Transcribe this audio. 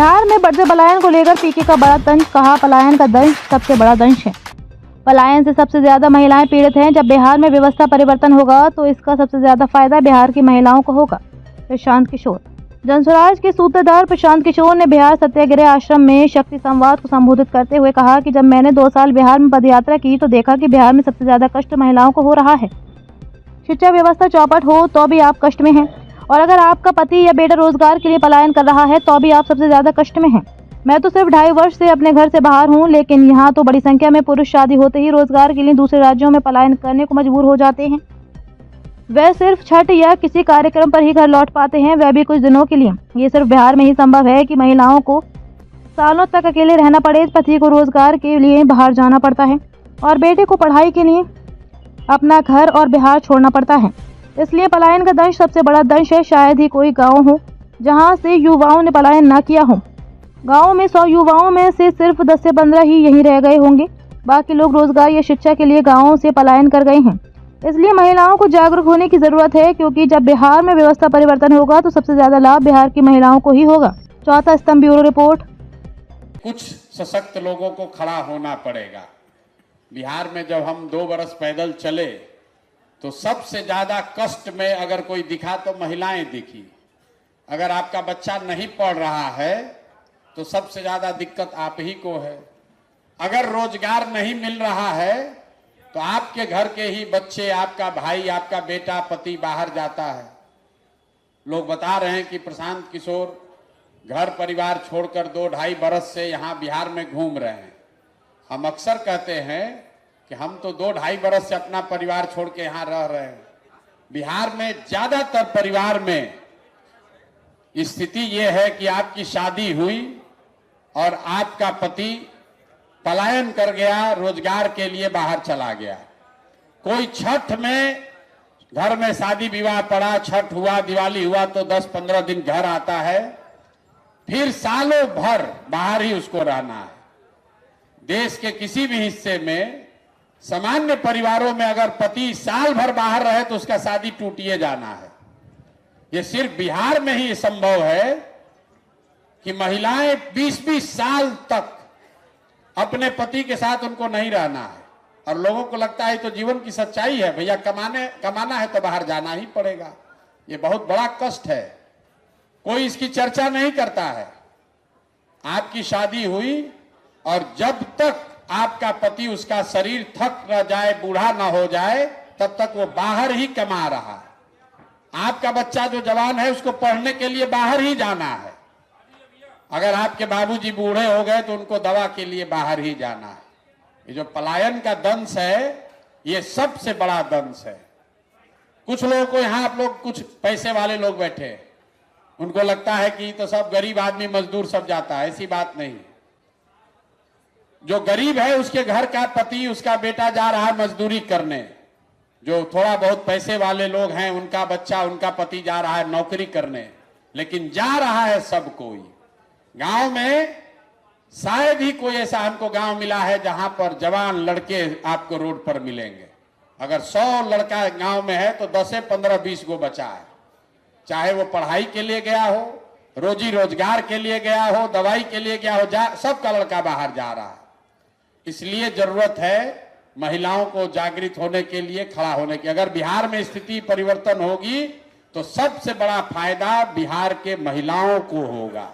बिहार में बढ़ते पलायन को लेकर पीके का बड़ा तंज, कहा पलायन का दंश सबसे बड़ा दंश है। पलायन से सबसे ज्यादा महिलाएं पीड़ित हैं। जब बिहार में व्यवस्था परिवर्तन होगा तो इसका सबसे ज्यादा फायदा बिहार की महिलाओं को होगा। प्रशांत किशोर। जनस्वराज के सूत्रधार प्रशांत किशोर ने बिहार सत्याग्रह आश्रम में शक्ति संवाद को संबोधित करते हुए कहा कि जब मैंने 2 साल बिहार में पदयात्रा की तो देखा कि बिहार में सबसे ज्यादा कष्ट महिलाओं को हो रहा है। शिक्षा व्यवस्था चौपट हो तो भी आप कष्ट में हैं, और अगर आपका पति या बेटा रोजगार के लिए पलायन कर रहा है तो भी आप सबसे ज्यादा कष्ट में हैं। मैं तो सिर्फ 2.5 वर्ष से अपने घर से बाहर हूँ, लेकिन यहाँ तो बड़ी संख्या में पुरुष शादी होते ही रोजगार के लिए दूसरे राज्यों में पलायन करने को मजबूर हो जाते हैं। वह सिर्फ छठ या किसी कार्यक्रम पर ही घर लौट पाते हैं, वह भी कुछ दिनों के लिए। ये सिर्फ बिहार में ही संभव है कि महिलाओं को सालों तक अकेले रहना पड़े, पति को रोजगार के लिए बाहर जाना पड़ता है और बेटे को पढ़ाई के लिए अपना घर और बिहार छोड़ना पड़ता है। इसलिए पलायन का दंश सबसे बड़ा दंश है। शायद ही कोई गाँव हो जहाँ से युवाओं ने पलायन न किया हो। गाँव में 100 युवाओं में से सिर्फ 10 से 15 ही यहीं रह गए होंगे, बाकी लोग रोजगार या शिक्षा के लिए गाँवों से पलायन कर गए हैं। इसलिए महिलाओं को जागरूक होने की जरूरत है, क्योंकि जब बिहार में व्यवस्था परिवर्तन होगा तो सबसे ज्यादा लाभ बिहार की महिलाओं को ही होगा। चौथा स्तंभ ब्यूरो रिपोर्ट। कुछ सशक्त लोगों को खड़ा होना पड़ेगा। बिहार में जब हम 2 बरस पैदल चले तो सबसे ज्यादा कष्ट में अगर कोई दिखा तो महिलाएं दिखी। अगर आपका बच्चा नहीं पढ़ रहा है तो सबसे ज्यादा दिक्कत आप ही को है। अगर रोजगार नहीं मिल रहा है तो आपके घर के ही बच्चे, आपका भाई, आपका बेटा, पति बाहर जाता है। लोग बता रहे हैं कि प्रशांत किशोर घर परिवार छोड़कर 2-2.5 बरस से यहाँ बिहार में घूम रहे हैं। हम अक्सर कहते हैं कि हम तो 2-2.5 बरस से अपना परिवार छोड़ के यहाँ रह रहे हैं। बिहार में ज्यादातर परिवार में स्थिति ये है कि आपकी शादी हुई और आपका पति पलायन कर गया, रोजगार के लिए बाहर चला गया। कोई छठ में घर में शादी विवाह पड़ा, छठ हुआ, दिवाली हुआ तो 10-15 दिन घर आता है, फिर सालों भर बाहर ही उसको रहना है। देश के किसी भी हिस्से में सामान्य परिवारों में अगर पति साल भर बाहर रहे तो उसका शादी टूटिए जाना है। ये सिर्फ बिहार में ही संभव है कि महिलाएं 20-20 साल तक अपने पति के साथ उनको नहीं रहना है, और लोगों को लगता है तो जीवन की सच्चाई है, भैया कमाना है तो बाहर जाना ही पड़ेगा। ये बहुत बड़ा कष्ट है, कोई इसकी चर्चा नहीं करता है। आपकी शादी हुई और जब तक आपका पति, उसका शरीर थक न जाए, बूढ़ा ना हो जाए, तब तक वो बाहर ही कमा रहा है। आपका बच्चा जो जवान है उसको पढ़ने के लिए बाहर ही जाना है। अगर आपके बाबूजी बूढ़े हो गए तो उनको दवा के लिए बाहर ही जाना है। ये जो पलायन का दंश है, ये सबसे बड़ा दंश है। कुछ लोगों को यहाँ, आप लोग कुछ पैसे वाले लोग बैठे, उनको लगता है कि तो सब गरीब आदमी मजदूर सब जाता है। ऐसी बात नहीं। जो गरीब है उसके घर का पति, उसका बेटा जा रहा है मजदूरी करने। जो थोड़ा बहुत पैसे वाले लोग हैं उनका बच्चा, उनका पति जा रहा है नौकरी करने, लेकिन जा रहा है सब कोई। गांव में शायद ही कोई ऐसा हमको गांव मिला है जहां पर जवान लड़के आपको रोड पर मिलेंगे। अगर 100 लड़का गांव में है तो 10 से 15-20 गो बचा है। चाहे वो पढ़ाई के लिए गया हो, रोजी रोजगार के लिए गया हो, दवाई के लिए गया हो, सबका लड़का बाहर जा रहा है। इसलिए जरूरत है महिलाओं को जागृत होने के लिए, खड़ा होने की। अगर बिहार में स्थिति परिवर्तन होगी तो सबसे बड़ा फायदा बिहार के महिलाओं को होगा।